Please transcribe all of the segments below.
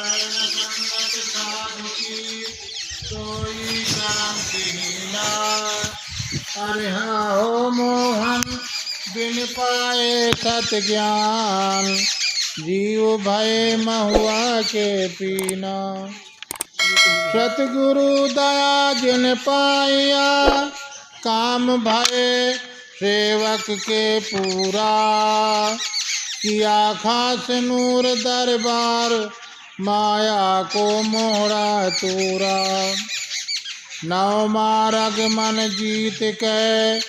संगत साधु की सोई करम कीना। अरे हो मोहन बिन पाए सत ज्ञान, जीव भय महुआ के पीना। सतगुरु दया जिन पाया, काम भय सेवक के पूरा। किया खास नूर दरबार, माया को मोहरा तोरा। नौ मार्ग मन जीत के,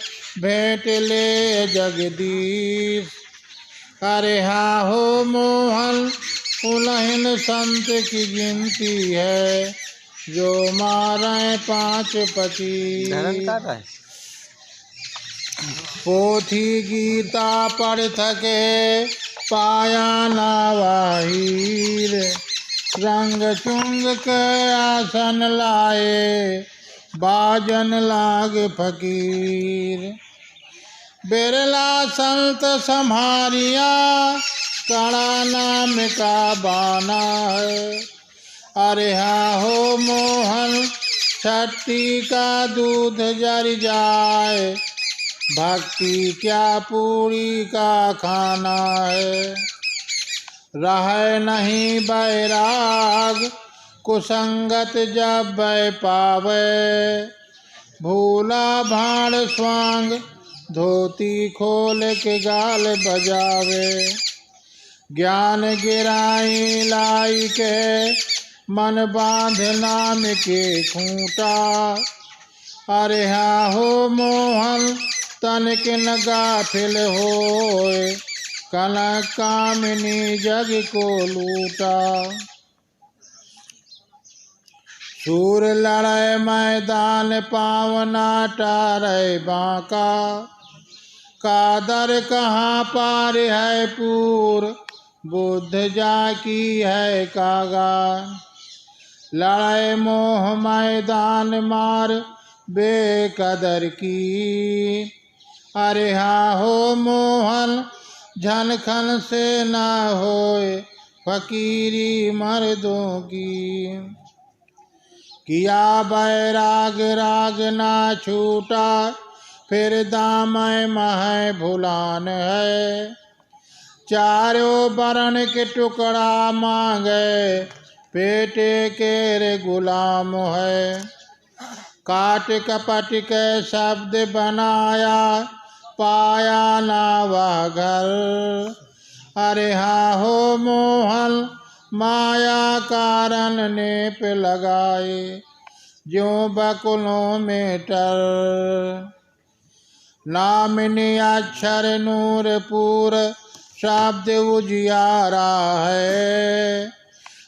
भेंट ले जगदीश। अरे हाँ हो मोहन उलहिन संत की गिनती है, जो मारे 5 पति। पोथी गीता पढ़ थके, पाया ना वाहिर। रंग चुंग के आसन लाए, बाजन लाग फकीर। बिरला संत सम्हारिया, कड़ा नाम का बाना है। अरे हाँ हो मोहन छठी का दूध जर जाए, भक्ति क्या पूरी का खाना है। रहे नहीं बैराग, कुसंगत जब बै पावे। भूला भाड़ स्वांग, धोती खोल के गाल बजावे। ज्ञान गिराई लाई के, मन बांध नाम के खूंटा। अरे हाँ हो मोहन तनिक न गाफिल होए, कनक कामिनी जग को लूटा। सूर लड़े मैदान पावना, टारे बांका। कादर कहाँ पार है पूर, बुद्ध जाकी है कागा। लड़ाई मोह मैदान मार, बेकदर की। अरे हाँ हो मोहन झनखन से ना होए, फकीरी मर्दों की। किया बैराग राग ना छूटा, फिर दामय मह भुलान है। चारों वरण के टुकड़ा मांगे, पेटे के रे गुलाम है। काट कपट के शब्द बनाया, पाया ना वह घर। अरे हाँ हो मोहन माया कारण नेप लगाए, ज्यों बकुलों में टर। नामिनी अक्षर नूरपुर, शब्द उजियारा है।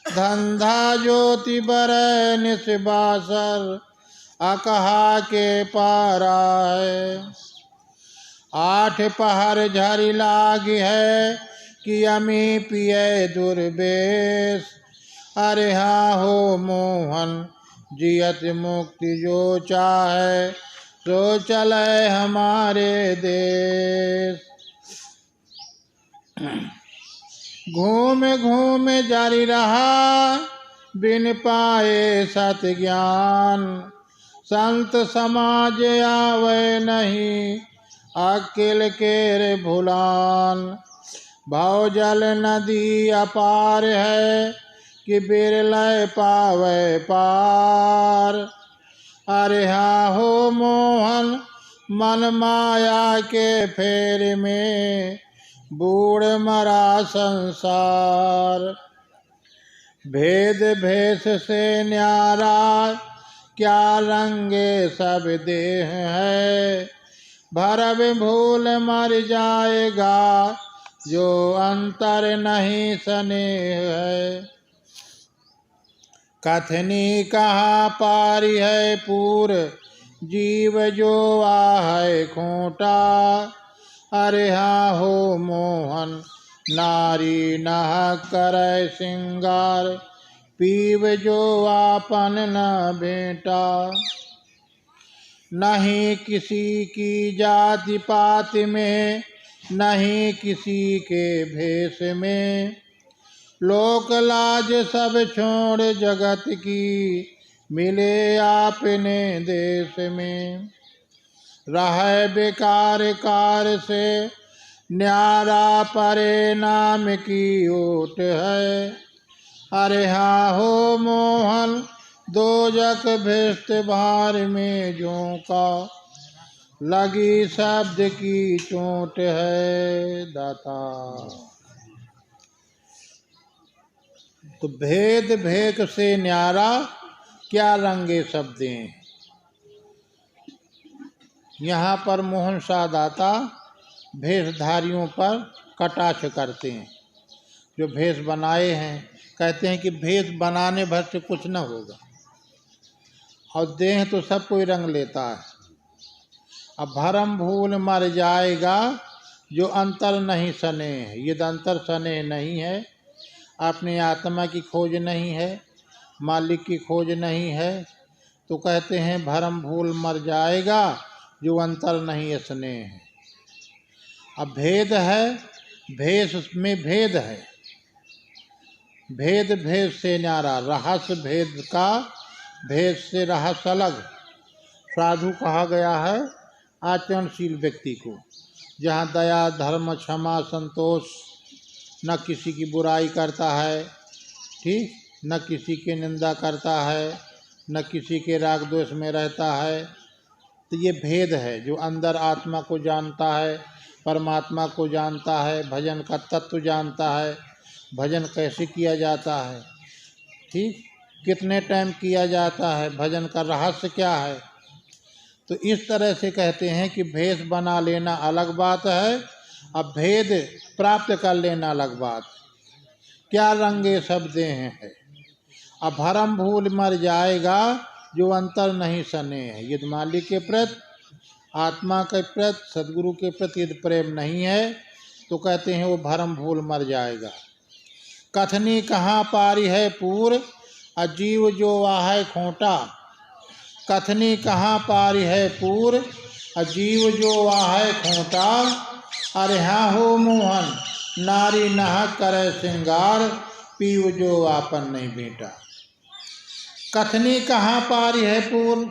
धंधा ज्योति बर निस्बासर, अकहा के पारा है। 8 पहर झरी लागी है, कि अमी पिए दुर्बेश। अरे हाँ हो मोहन जियत मुक्ति जो चाहे, तो चले हमारे देश। घूम घूम जारी रहा, बिन पाए सत ज्ञान। संत समाज आवे नहीं, अकिल के रे भुलान। भव जल नदी अपार है, कि बिरले पावे पार। अरे हाँ हो मोहन मन माया के फेर में, बूढ़ मरा संसार। भेद भेष से न्यारा, क्या रंगे सब देह है। भरब भूल मर जाएगा, जो अंतर नहीं स्नेह है। कथनी कहाँ पारी है पूर, जीव जो आहे खोटा। अरे हाँ हो मोहन नारी नह करे सिंगार, पीव जो आपन न बेटा। नहीं किसी की जाति पात में, नहीं किसी के भेष में। लोक लाज सब छोड़ जगत की, मिले आपने देश में। रह बेकार कार से न्यारा, परे नाम की ओट है। अरे हाँ हो मोहन, दोजक भिष्ट भार में झोंका, लगी शब्द की चोट है दाता। तो भेद भेक से न्यारा, क्या रंगे शब्दें। यहाँ पर मोहन शाह दाता भेषधारियों पर कटाक्ष करते हैं। जो भेष बनाए हैं, कहते हैं कि भेष बनाने भर से कुछ न होगा, और देह तो सब कोई रंग लेता है। अब भरम भूल मर जाएगा, जो अंतर नहीं सने है। ये अंतर सने नहीं है, अपनी आत्मा की खोज नहीं है, मालिक की खोज नहीं है, तो कहते हैं भरम भूल मर जाएगा, जो अंतर नहीं स्नेह है। अब भेद है, भेष में भेद है। भेद भेद से न्यारा, रहस्य भेद का, भेद से रहस्य अलग। साधु कहा गया है आचरणशील व्यक्ति को, जहाँ दया धर्म क्षमा संतोष, न किसी की बुराई करता है, ठीक, न किसी की निंदा करता है, न किसी के राग द्वेष में रहता है। तो ये भेद है। जो अंदर आत्मा को जानता है, परमात्मा को जानता है, भजन का तत्व जानता है, भजन कैसे किया जाता है, ठीक, कितने टाइम किया जाता है, भजन का रहस्य क्या है। तो इस तरह से कहते हैं कि भेष बना लेना अलग बात है, अब भेद प्राप्त कर लेना अलग बात। क्या रंगे शब्दें हैं, अब भरम भूल मर जाएगा, जो अंतर नहीं सने है। यदि मालिक के प्रति, आत्मा के प्रति, सदगुरु के प्रति यदि प्रेम नहीं है, तो कहते हैं वो भरम भूल मर जाएगा। कथनी कहाँ पारी है पूर, अजीव जो आहे खोटा। कथनी कहाँ पारी है पूर, अजीव जो आहे खोटा। अरे हाँ हो मोहन, नारी नह करे श्रृंगार, पीव जो आपन नहीं बेटा। कथनी कहाँ पारी है पूर्ण,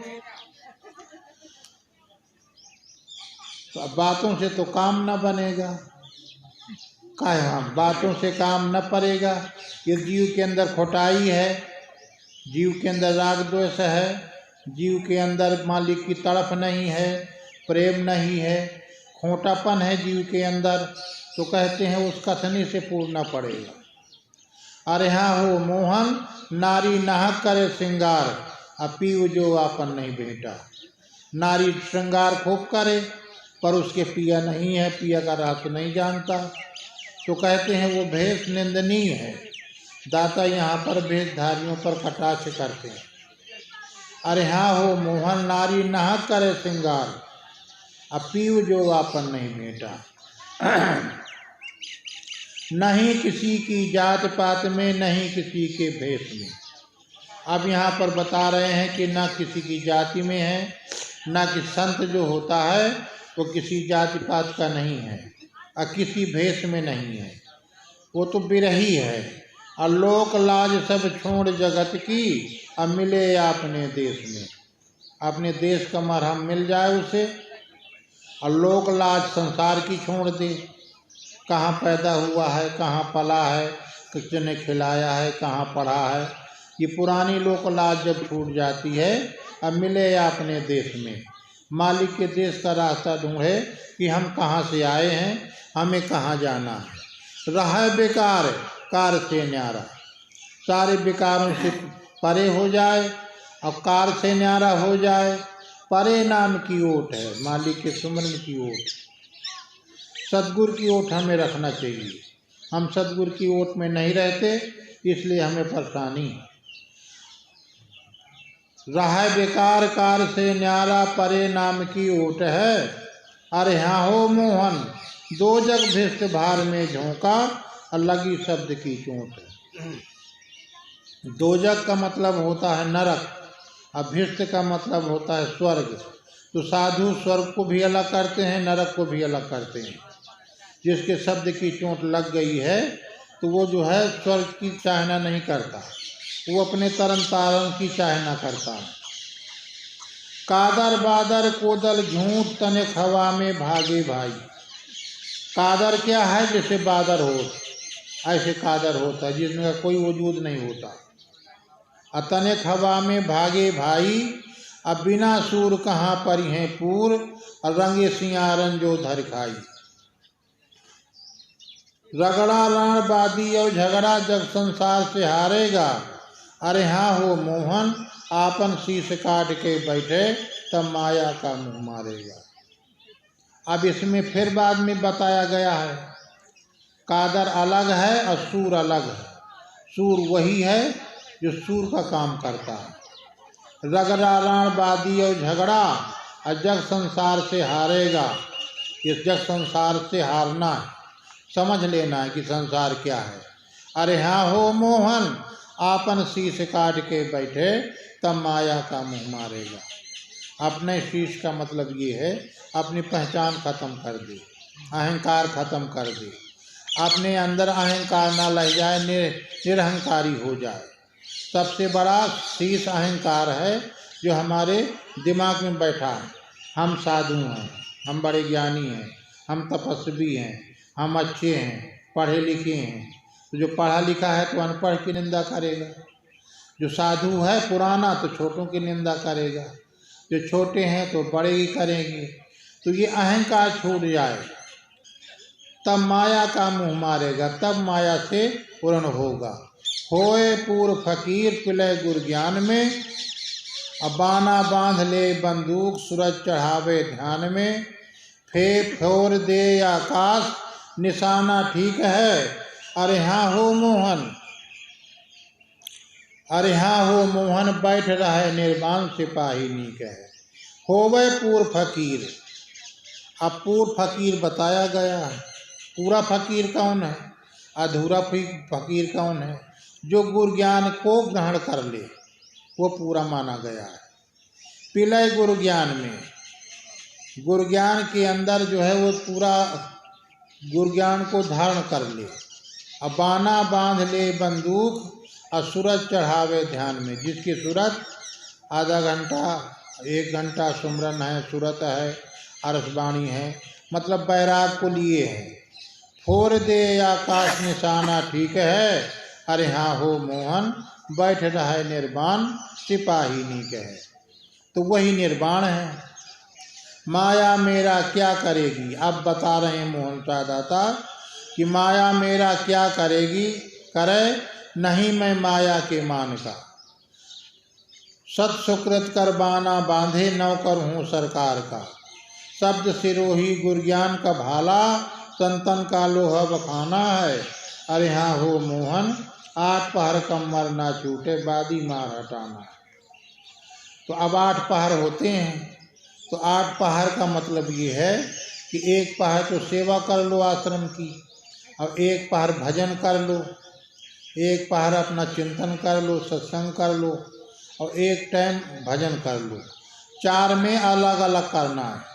तो अब बातों से तो काम न बनेगा। कहा बातों से काम न पड़ेगा। ये जीव के अंदर खोटाई है, जीव के अंदर राग द्वेष है, जीव के अंदर मालिक की तड़फ नहीं है, प्रेम नहीं है, खोटापन है जीव के अंदर, तो कहते हैं उस कथनी से पूर्ण पड़ेगा। अरे हाँ हो मोहन, नारी नह करे श्रृंगार, अपीव जो आपन नहीं बेटा। नारी श्रृंगार खूब करे, पर उसके पिया नहीं है, पिया का रहस्य नहीं जानता, तो कहते हैं वो भेष निंदनीय है। दाता यहाँ पर भेषधारियों पर कटाक्ष करते हैं। अरे हाँ हो मोहन, नारी नह करे श्रृंगार, अपीव जो आपन नहीं बेटा। नहीं किसी की जात पात में, नहीं किसी के भेष में। अब यहाँ पर बता रहे हैं कि ना किसी की जाति में है, ना कि संत जो होता है वो किसी जाति पात का नहीं है, और किसी भेष में नहीं है, वो तो बिरही है। और लोक लाज सब छोड़ जगत की, अब मिले अपने देश में। अपने देश का मरहम मिल जाए उसे, और लोक लाज संसार की छोड़ दे। कहाँ पैदा हुआ है, कहाँ पला है, किसने खिलाया है, कहाँ पढ़ा है, ये पुरानी लोक लाज जब छूट जाती है, अब मिले अपने देश में। मालिक के देश का रास्ता ढूंढे कि हम कहाँ से आए हैं, हमें कहाँ जाना है। रह बेकार कार से न्यारा, सारे बेकारों से परे हो जाए, और कार से न्यारा हो जाए। परे नाम की ओट है, मालिक के सुमरन की ओट, सदगुरु की ओट हमें रखना चाहिए। हम सदगुरु की ओट में नहीं रहते, इसलिए हमें परेशानी है। रह बेकार कार से न्यारा, परे नाम की ओट है। अरे हाँ हो मोहन, दो जग भिष्ट भार में झोंका, और लगी शब्द की चोट है। दो जग का मतलब होता है नरक, अभिष्ट का मतलब होता है स्वर्ग। तो साधु स्वर्ग को भी अलग करते हैं, नरक को भी अलग करते हैं। जिसके शब्द की चोट लग गई है, तो वो जो है स्वर्ग की चाहना नहीं करता, वो अपने तरन तारण की चाहना करता है। कादर बादर कोदल झूठ तनिक हवा में भागे भाई। कादर क्या है? जैसे बादर हो, ऐसे कादर होता है जिसमें कोई वजूद नहीं होता। अतनिक हवा में भागे भाई, अब बिना सूर कहाँ पर हैं पूर, और रंगे सियारन जो धर खाई। रगड़ा रणबादी और झगड़ा जब संसार से हारेगा, अरे हाँ हो मोहन आपन शीश काट के बैठे, तब माया का मुंह मारेगा। अब इसमें फिर बाद में बताया गया है, कादर अलग है और सूर अलग है। सूर वही है जो सूर का काम करता है। रगड़ा रणबादी और झगड़ा, और जग संसार से हारेगा। इस जग संसार से हारना है, समझ लेना है कि संसार क्या है। अरे हाँ हो मोहन आपन शीश काट के बैठे, तब माया का मुंह मारेगा। अपने शीश का मतलब ये है अपनी पहचान खत्म कर दे, अहंकार खत्म कर दे, अपने अंदर अहंकार ना लग जाए, निरहंकारी हो जाए। सबसे बड़ा शीश अहंकार है जो हमारे दिमाग में बैठा है। हम साधु हैं, हम बड़े ज्ञानी हैं, हम तपस्वी हैं, हम अच्छे हैं, पढ़े लिखे हैं। तो जो पढ़ा लिखा है तो अनपढ़ की निंदा करेगा, जो साधु है पुराना तो छोटों की निंदा करेगा, जो छोटे हैं तो बड़े ही करेंगे। तो ये अहंकार छूट जाए तब माया का मुंह मारेगा, तब माया से पूर्ण होगा। होए पूर्व फकीर पिले गुर ज्ञान में, अब बाना बांध ले बंदूक सूरज चढ़ावे ध्यान में। फेर फोर दे आकाश निशाना ठीक है, अरे हाँ हो मोहन, अरे हाँ हो मोहन बैठ रहे निर्वाण सिपाही नीक है। होवे पूर्व फकीर, अब पूर्व फकीर बताया गया है। पूरा फकीर कौन है, अधूरा फकीर कौन है? जो गुरु ज्ञान को ग्रहण कर ले वो पूरा माना गया है। पिलय गुरु ज्ञान में, गुरु ज्ञान के अंदर जो है वो पूरा गुरु ज्ञान को धारण कर ले। अब बाना बांध ले बंदूक और सूरज चढ़ावे ध्यान में। जिसकी सूरत आधा घंटा 1 घंटा सुमरन है, सूरत है, अरसबाणी है, मतलब बैराग को लिए है। फोर दे आकाश निशाना ठीक है, अरे हाँ हो मोहन बैठ रहे निर्वाण सिपाही नीक है। तो वही निर्वाण है। माया मेरा क्या करेगी, अब बता रहे हैं मोहन दाता कि माया मेरा क्या करेगी, करे नहीं मैं माया के मान का। सत सुकृत कर बाना बांधे नौकर हूँ सरकार का। शब्द सिरोही गुर ज्ञान का भाला, संतन का लोहा बखाना है। अरे हाँ हो मोहन 8 पहर कमर ना छूटे, बादी मार हटाना। तो अब 8 पहर होते हैं, तो 8 पहर का मतलब ये है कि 1 पहर तो सेवा कर लो आश्रम की, और 1 पहर भजन कर लो, 1 पहर अपना चिंतन कर लो, सत्संग कर लो, और 1 टाइम भजन कर लो। 4 में अलग अलग करना है।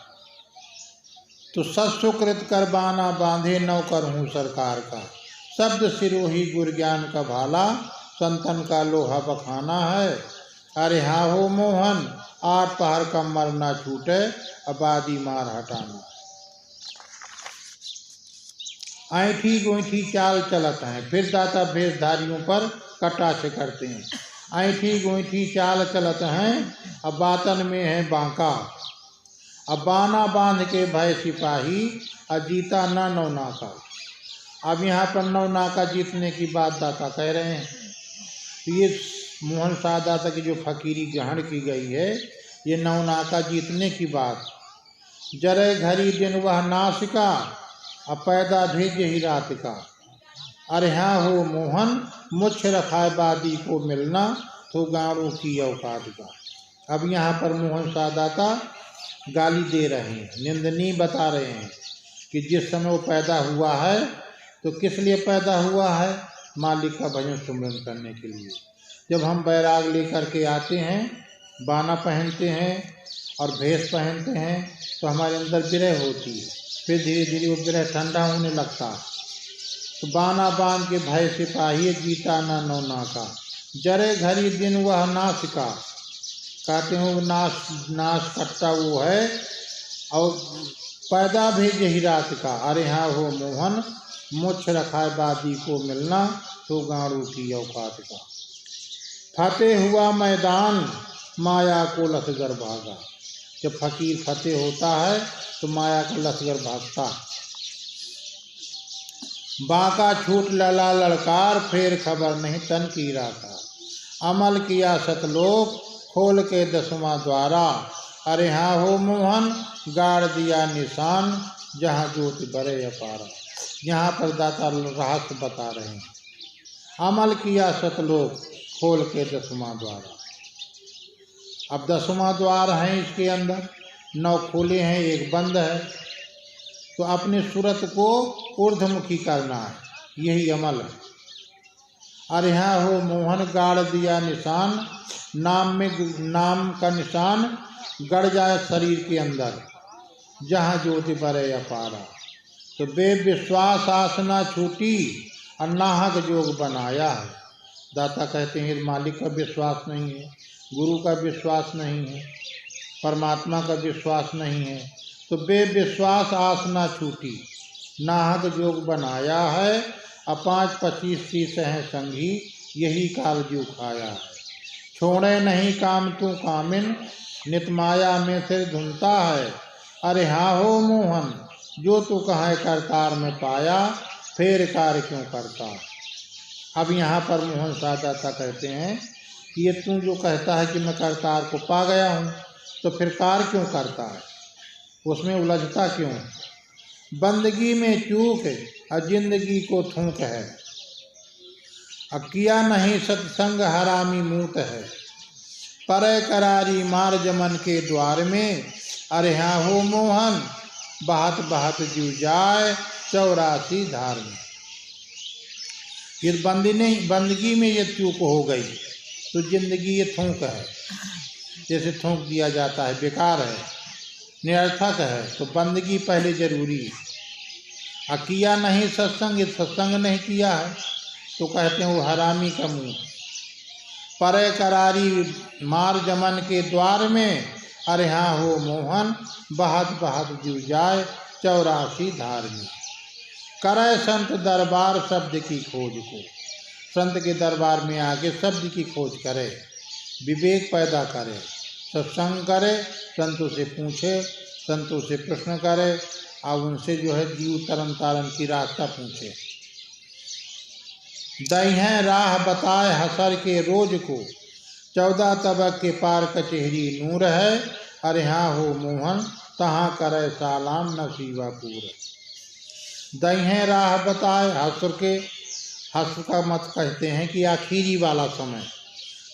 तो सत्सुकृत कर बाना बांधे नौकर हूँ सरकार का। शब्द सिरोही गुर ज्ञान का भाला, संतन का लोहा बखाना है। अरे हाँ हो मोहन 8 पहर कमर ना छूटे, आबादी मार हटाना। ऐठी गोईठी चाल चलत हैं, फिर दाता भेषधारियों पर कटाक्ष करते हैं। ऐठी गोईठी चाल चलत हैं, अब बातन में है बांका। अब बाना बांध के भय सिपाही, अजीता न नौनाका। अब यहाँ पर नौनाका जीतने की बात दाता कह रहे हैं। तो ये मोहन शाह दाता की जो फकीरी ग्रहण की गई है, ये नौनाका जीतने की बात। जरे घड़ी दिन वह नासिका, अब पैदा भेज ही रात का। अरे हाँ हो मोहन मुझ रखाए बादी को मिलना, तो गाड़ों की औकात का। अब यहाँ पर मोहन शाह दाता गाली दे रहे हैं, निंदनीय बता रहे हैं कि जिस समय वो पैदा हुआ है तो किस लिए पैदा हुआ है, मालिक का भजन सुमरन करने के लिए। जब हम बैराग लेकर के आते हैं, बाना पहनते हैं और भेष पहनते हैं, तो हमारे अंदर विरह होती है। फिर धीरे धीरे वो विरह ठंडा होने लगता है। तो बाना बान के भय सिपाही जीता न नौना का, जरे घड़ी दिन वह नाश का। कहते हैं वो नाश करता वो है और पैदा भी यही रात का। अरे हाँ हो मोहन, मोक्ष रखा है बादी को मिलना, तो गाड़ू की औकात का। फतेह हुआ मैदान, माया को लश्कर भागा। जब फकीर फतेह होता है तो माया का लश्कर भागता। बाका छूट लला लड़कार, फिर खबर नहीं तन की राका। अमल किया सतलोक, खोल के 10वां द्वारा। अरे हाँ हो मोहन, गाड़ दिया निशान, जहाँ ज्योति बड़े अपारा। यहाँ पर दाता रहस्य बता रहे हैं। अमल किया सतलोक, खोल के 10वां द्वारा। अब 10वां द्वार है इसके अंदर, 9 खोले हैं, 1 बंद है। तो अपने सूरत को ऊर्ध्वमुखी करना है, यही अमल है। अरे हाँ हो मोहन, गाड़ दिया निशान, नाम का निशान गड़ जाए शरीर के अंदर, जहाँ ज्योति बरे अपारा। तो बेविश्वास आसना छूटी, और नाहक जोग बनाया है। दाता कहते हैं मालिक का विश्वास नहीं है, गुरु का विश्वास नहीं है, परमात्मा का विश्वास नहीं है, तो बेविश्वास आसना छूटी, नाहक जोग बनाया है। 5, 25, 30 हैं संगी, यही काल जो खाया है। छोड़े नहीं काम तू कामिन, नित माया में फिर धुनता है। अरे हाँ हो मोहन, जो तू कहे करतार में पाया, फिर कार्य क्यों करता। अब यहाँ पर मोहन सादाता कहते हैं कि ये तू जो कहता है कि मैं करतार को पा गया हूँ, तो फिर कार्य क्यों करता है, उसमें उलझता क्यों। बंदगी में चूक और जिंदगी को थूक है, अब किया नहीं सत्संग हरामी मूत है। परे करारी मार जमन के द्वार में, अरे हाँ हो मोहन, बहत बहत जीव जाए 84 धार में। ये बंदगी में ये चूक हो गई तो जिंदगी ये थूक है, जैसे थूक दिया जाता है, बेकार है, निरर्थक है। तो बंदगी पहले जरूरी है। किया नहीं सत्संग, सत्संग नहीं किया है तो कहते हैं वो हरामी का मुँह। परे करारी मार जमन के द्वार में, अरे हाँ हो मोहन, बहत बहत जीव जाए 84 धार में। करे संत दरबार शब्द की खोज को, संत के दरबार में आके शब्द की खोज करे, विवेक पैदा करे, सत्संग करे, संतों से पूछे, संतों से प्रश्न करे, और उनसे जो है जीव तरन तारण की रास्ता पूछे। दही राह बताए हसर के रोज को, 14 तबक के पार कचहरी नूर है। अरे हाँ हो मोहन, तहाँ करे सालाम नसीबापुर। दही राह बताए, हसर का मत कहते हैं कि आखिरी वाला समय,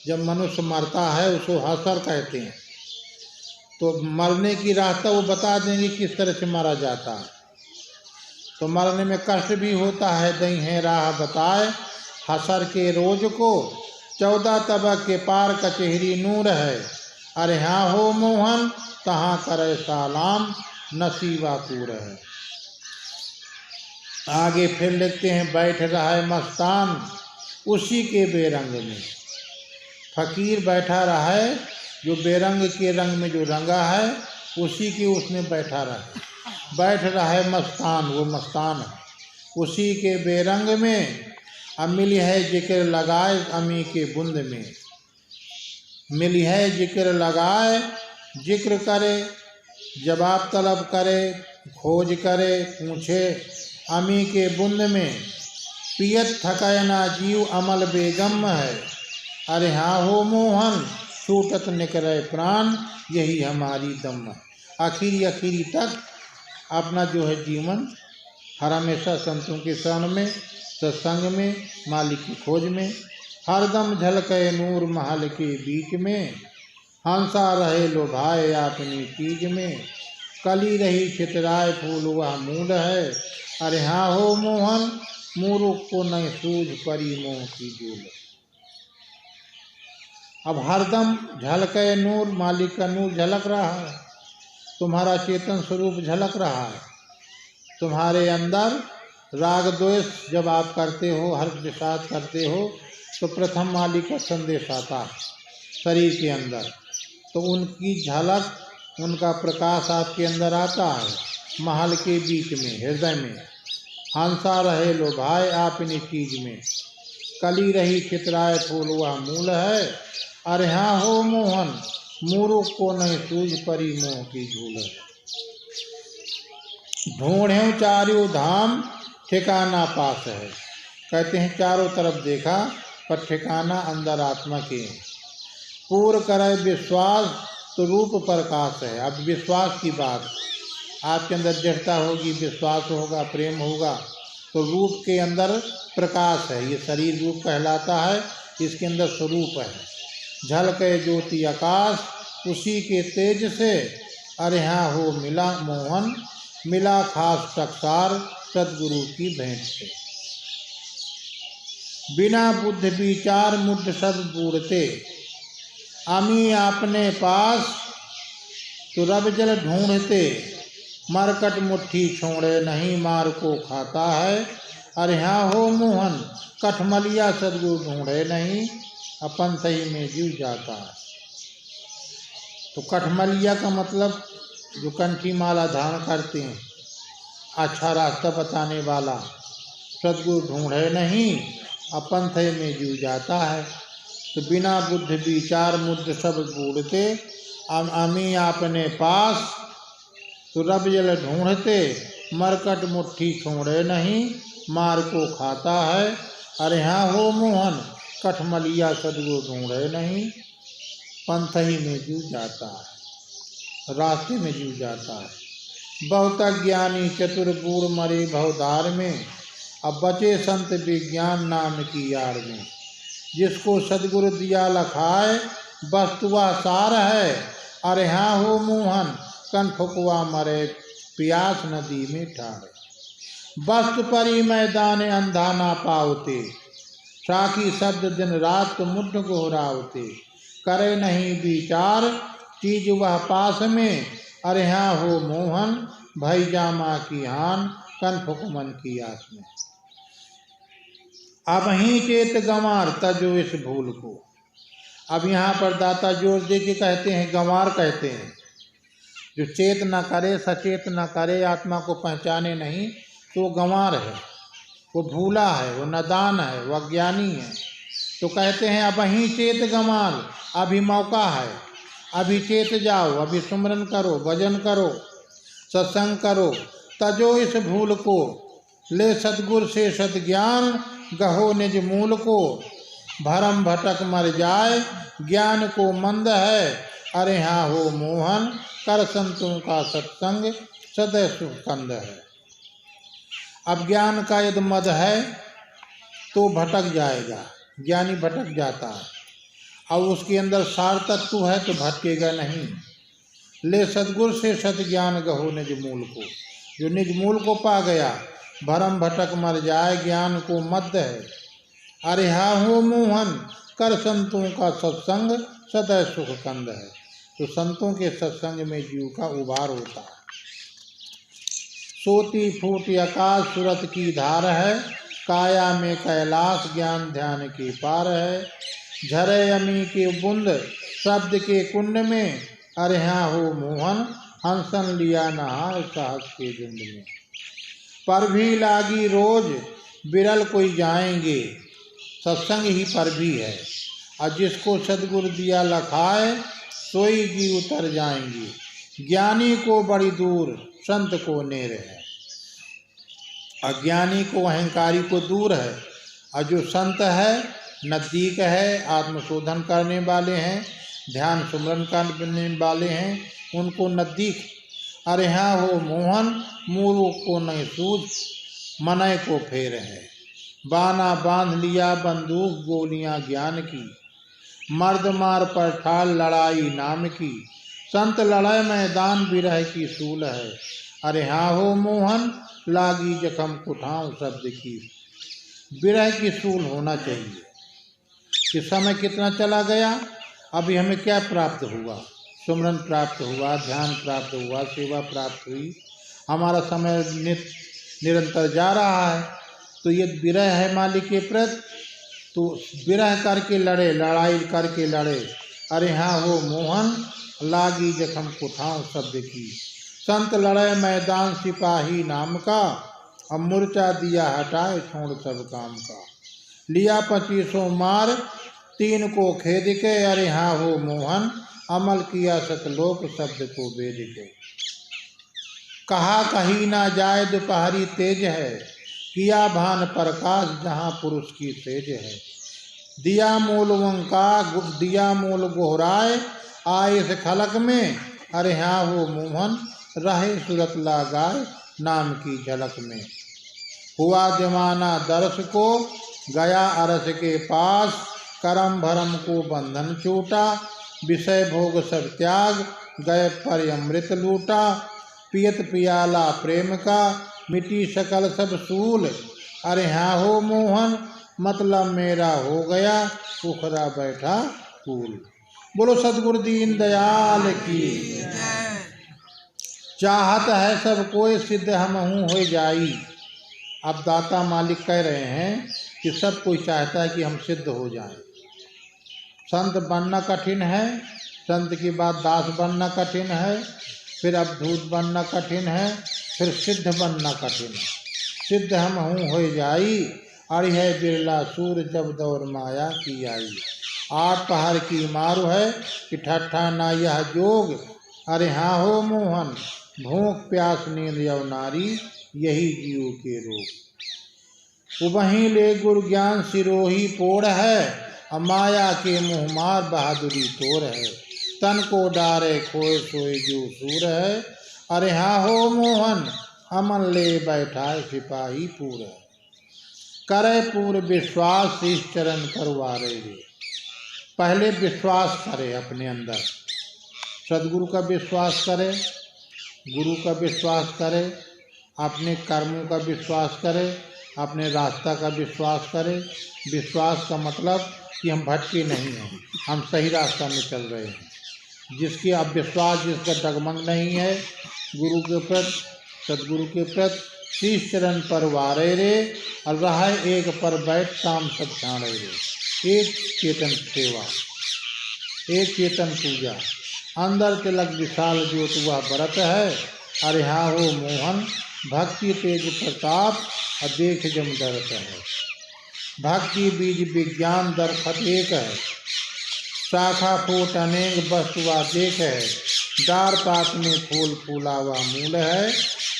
जब मनुष्य मरता है उसको हसर कहते हैं। तो मरने की रास्ता वो बता देंगे किस तरह से मारा जाता है। तो मरने में कष्ट भी होता है। दही राह बताए हसर के रोज को, 14 तबक के पार कचहरी नूर है। अरे हाँ हो मोहन, तहाँ करे सालाम नसीबापुर है। आगे फिर लिखते हैं, बैठ रहा है मस्तान उसी के बेरंग में। फकीर बैठा रहा है, जो बेरंग के रंग में जो रंगा है उसी के उसमें बैठा रहा, बैठ रहा है मस्तान, वो मस्तान है उसी के बेरंग में। अब मिली है जिक्र लगाए अमी के बुंद में, मिली है जिक्र लगाए, जिक्र करे, जवाब तलब करे, खोज करे, पूछे, अमी के बुंद में। पियत थकाए ना जीव अमल बेगम है। अरे हाँ हो मोहन, छूटत निकरे प्राण, यही हमारी दम है। आखिरी तक अपना जो है जीवन हर हमेशा संतों के शरण में, सत्संग में, मालिक की खोज में, हरदम झलके नूर महल के बीच में। हंसा रहे लोभाए अपनी चीज में, कली रही छितराए फूल वह मूल है। अरे हाँ हो मोहन, मूर्ख को नहीं सूझ परी मोह की जूल। अब हरदम झलके नूर, मालिक का नूर झलक रहा है, तुम्हारा चेतन स्वरूप झलक रहा है, तुम्हारे अंदर राग द्वेष जब आप करते हो, हर्ष विषाद करते हो, तो प्रथम माली का संदेश आता है शरीर के अंदर, तो उनकी झलक, उनका प्रकाश आपके अंदर आता है महल के बीच में, हृदय में। हंसा रहे लो भाई आपनी चीज में, कली रही चितराए फूल वह मूल है। अरे हाँ हो मोहन, मूर्ख को नहीं सूझ परी मोह की झूल है। ढूंढे चारों धाम ठिकाना पास है। कहते हैं चारों तरफ देखा पर ठिकाना अंदर आत्मा के। पूर्ण करे विश्वास तो रूप प्रकाश है। अब विश्वास की बात, आपके अंदर दृढ़ता होगी, विश्वास होगा, प्रेम होगा, तो रूप के अंदर प्रकाश है। ये शरीर रूप कहलाता है, इसके अंदर स्वरूप है। झलके ज्योति आकाश उसी के तेज से, अरे हाँ हो मिला मोहन, मिला खास टकसार सदगुरु की भेंट से। बिना बुद्ध विचार मुद्द सब बूढ़ते, अमी आपने पास तो रब जल ढूंढते। मरकट मुट्ठी छोड़े नहीं मार को खाता है। अरे हाँ हो मोहन, कठमलिया सदगुरु ढूंढे नहीं, अपन सही में जीव जाता है। तो कठमलिया का मतलब जो कंठी माला धारण करते हैं, अच्छा रास्ता बताने वाला, सदगुरु ढूंढे नहीं, अपन सही में जीव जाता है। तो बिना बुद्ध विचार मुद्द सब बूढ़ते, अमी आपने पास तो रब जल ढूंढते। मरकट मुट्ठी छोड़े नहीं, मार को खाता है। अरे हाँ हो मोहन, कठमलिया सदगुरु ढूंढे नहीं, पंथ ही में जीव जाता है, रास्ते में जीव जाता है। बहुत ज्ञानी चतुर बूढ़ मरे भवधार में, अब बचे संत विज्ञान नाम की यार में। जिसको सदगुरु दिया लखाए, वस्तुआ सार है। अरे हाँ हो मोहन, कन फुकवा मरे प्यास नदी में ठाड़े। वस्तु परी मैदान अंधा ना पावते, साखी शब्द दिन रात मुद्द गोहरावते। करे नहीं विचार चीज वह पास में, अरे हाँ हो मोहन, भई जामा की हान कन फुकमन की आस में। अब ही चेत गंवार तजो इस भूल को। अब यहाँ पर दाता जोर दे के कहते हैं, गंवार कहते हैं जो चेत न करे, सचेत न करे, आत्मा को पहचाने नहीं, तो गंवार है, वो भूला है, वो नादान है, वो अज्ञानी है। तो कहते हैं अब ही चेत गंवार, अभी मौका है, अभी चेत जाओ, अभी सुमरन करो, भजन करो, सत्संग करो, तजो इस भूल को। ले सतगुर से सद्ज्ञान, गहो निज मूल को। भरम भटक मर जाए, ज्ञान को मंद है। अरे हाँ हो मोहन, कर संतों का सत्संग सदैव सुखकंद है। अब ज्ञान का यदि मद है तो भटक जाएगा, ज्ञानी भटक जाता है। और उसके अंदर सार तत्व है तो भटकेगा नहीं। ले सद्गुर से सत ज्ञान गहो निज मूल को। जो निज मूल को पा गया, भरम भटक मर जाए, ज्ञान को मद है। अरे हाँ हो मोहन, कर संतों का सत्संग सदैव सुखकंद है। तो संतों के सत्संग में जीव का उबार होता है। सोती फूटी आकाश सूरत की धार है, काया में कैलाश ज्ञान ध्यान के पार है। झरे अमी के बुंद शब्द के कुंड में, अरे हाँ हो मोहन, हंसन लिया नहा साहस के झुंड में। पर भी लागी रोज बिरल कोई जाएंगे, सत्संग ही पर भी है। और जिसको सदगुरु दिया लखाए, सोई जी उतर जाएंगे। ज्ञानी को बड़ी दूर, संत को नेर है। अज्ञानी को, अहंकारी को दूर है, और जो संत है नजदीक है, आत्मशोधन करने वाले हैं, ध्यान सुमरन करने वाले हैं, उनको नजदीक। अरे हाँ हो मोहन, मूर्ख को नहीं सूझ, मनय को फेर है। बाना बांध लिया बंदूक गोलियां ज्ञान की, मर्द मार पर ठाल लड़ाई नाम की। संत लड़ाई मैदान विरह की सूल है। अरे हाँ हो मोहन, लागी जखम कुठाऊं शब्द की। विरह की सूल होना चाहिए कि समय कितना चला गया, अभी हमें क्या प्राप्त हुआ। सुमरन प्राप्त हुआ, ध्यान प्राप्त हुआ, सेवा प्राप्त हुई, हमारा समय निरंतर जा रहा है। तो ये विरह है मालिक के प्रति, तो विरह करके लड़े, लड़ाई करके लड़े। अरे हाँ हो मोहन, लागी जखम कुठाओं शब्द की। संत लड़े मैदान सिपाही नाम का, अब मूर्छा दिया हटाए छोड़ सब काम का। लिया 25 मार 3 को खेद के, अरे हाँ हो मोहन, अमल किया सतलोक शब्द को वेद के। कहा कहीं ना जाए दोपहरी तेज है, किया भान प्रकाश जहाँ पुरुष की तेज है। दिया मूल वंका दिया मूल गोहराए, आए इस खलक में, अरे हाँ हो मोहन, रहे सूरत लगाए नाम की झलक में। हुआ जमाना दर्श को, गया अरस के पास, करम भरम को बंधन छूटा, विषय भोग सब त्याग, गए पर अमृत लूटा। पियत पियाला प्रेम का, मिटी सकल सब सूल, अरे हाँ हो मोहन, मतलब मेरा हो गया, उखरा बैठा फूल। बोलो सतगुरु दीन दयाल की। चाहत है सब कोई सिद्ध हमहू हो जाई। अब दाता मालिक कह रहे हैं कि सब कोई चाहता है कि हम सिद्ध हो जाएं। संत बनना कठिन है, संत की बात दास बनना कठिन है, फिर अवधूत बनना कठिन है, फिर सिद्ध बनना कठिन है। सिद्ध हमहू हो जाई, अड़ी है बिरला सूर जब दौर माया की आई। 8 पहर की मारू है कि ठट्ठा ना यह जोग, अरे हाँ हो मोहन, भूख प्यास नींद यव नारी, यही जीव के रोग। वहीं ले गुरु ज्ञान सिरोही पोड़ है, माया के मुँह मार बहादुरी तोड़ है। तन को डारे खोए सोए जो सूर है, अरे हाँ हो मोहन, अमन ले बैठाए सिपाही पूर है। करे पूर्ण विश्वास इस चरण पर वारे रे। पहले विश्वास करे अपने अंदर, सदगुरु का विश्वास करे, गुरु का विश्वास करे, अपने कर्मों का विश्वास करे, अपने रास्ता का विश्वास करे। विश्वास का मतलब कि हम भटके नहीं हैं, हम सही रास्ता में चल रहे हैं। जिसकी अविश्वास, जिसका डगमग नहीं है गुरु के प्रति, सदगुरु के प्रति, शीश चरण पर वारे रे, और रहा एक पर बैठ काम सब छाड़े रे। एक चेतन सेवा, एक चेतन पूजा, अंदर तिलक विशाल ज्योत वह व्रत है, अरे हाँ हो मोहन, भक्ति तेज प्रताप, और देख जम डरत है। भक्ति बीज विज्ञान दरखत एक है, शाखा फूट अनेक वस्तुआ देख है। डार पात में फूल फूला हुआ मूल है,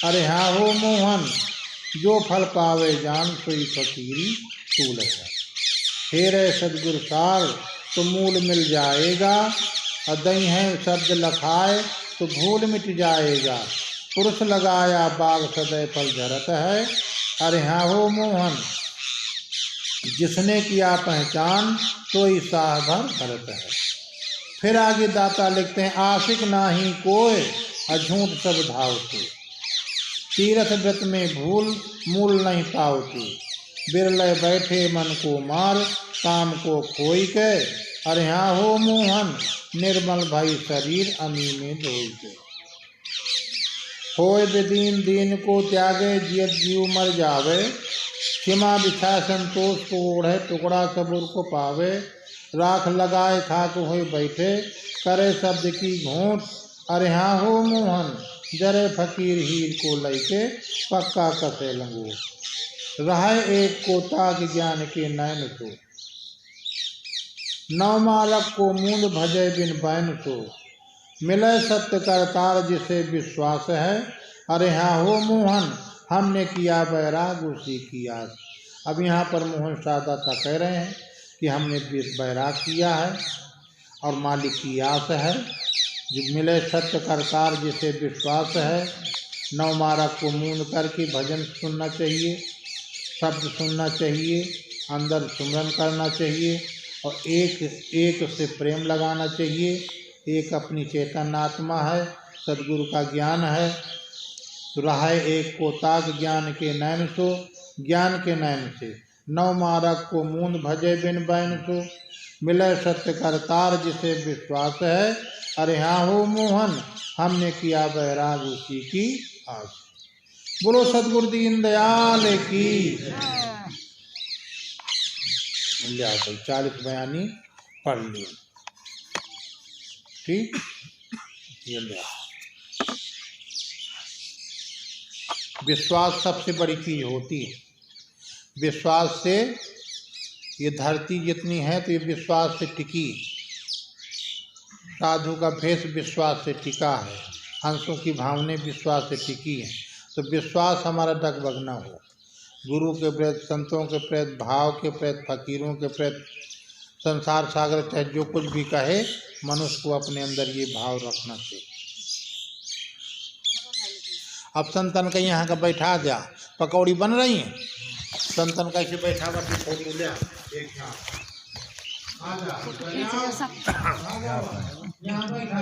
अरे हाँ हो मोहन, जो फल पावे जान सोई फकीरी तूल है। फेरे सदगुरु सार तो मूल मिल जाएगा, और दई है शब्द लखाए तो भूल मिट जाएगा। पुरुष लगाया बाग सदै फल झरत है, अरे हाँ हो मोहन, जिसने किया पहचान तो ही साह भर भरत है। फिर आगे दाता लिखते हैं, आशिक नाही कोय, अझूठ सब धावते। तीरथ व्रत में भूल मूल नहीं पावती। बिरले बैठे मन को मार, काम को खोई के, अरे हाँ हो मोहन, निर्मल भई शरीर अमी में धोई के। होए बेदीन दीन को त्यागे, जियत जीव मर जावे। क्षमा बिछा संतोष को ओढ़े, टुकड़ा सबूर को पावे। राख लगाए खाक होए बैठे, करे शब्द की घोंट, अरे हाँ हो मोहन, जरे फकीर हीर को लैके, पक्का कसे लंगोट। रहे एक को ताक ज्ञान के नैन सो, नवमालक को मूंद भजे बिन बैन सो। मिले सत्य करतार जिसे विश्वास है, अरे हाँ हो मोहन, हमने किया वैराग उसी की आस। अब यहाँ पर मोहन दाता कह रहे हैं कि हमने वैराग किया है और मालिक की आस है। जो मिले सत्य करतार जिसे विश्वास है, नवमारक को मूंद करके भजन सुनना चाहिए, शब्द सुनना चाहिए, अंदर सुमरन करना चाहिए, और एक से प्रेम लगाना चाहिए। एक अपनी चेतन आत्मा है, सदगुरु का ज्ञान है। तो रहा एक को ताक ज्ञान के नैन सो, ज्ञान के नैन से। नवमारक को मूंद भजे बिन बैन सो, मिले सत्य करतार जिसे विश्वास है, अरे हाँ हो मोहन, हमने किया वैराग उसी की आस। बोलो सदगुरु दीन दयाल की। लिया तो 40 बयानी पढ़ लिया। ठीक, ये लिया। विश्वास सबसे बड़ी चीज होती है। विश्वास से ये धरती जितनी है तो ये विश्वास से टिकी। साधु का भेष विश्वास से टिका है, हंसों की भावने विश्वास से टिकी है। तो विश्वास हमारा डगमग न हो। गुरु के प्रति, संतों के प्रति, भाव के प्रति, फकीरों के प्रति, संसार सागर चाहे जो कुछ भी कहे, मनुष्य को अपने अंदर ये भाव रखना चाहिए। अब संतन का यहाँ का बैठा दिया, पकौड़ी बन रही हैं, संतन का इसे बैठा हुआ फोटो लिया एक यहाँ बैठा।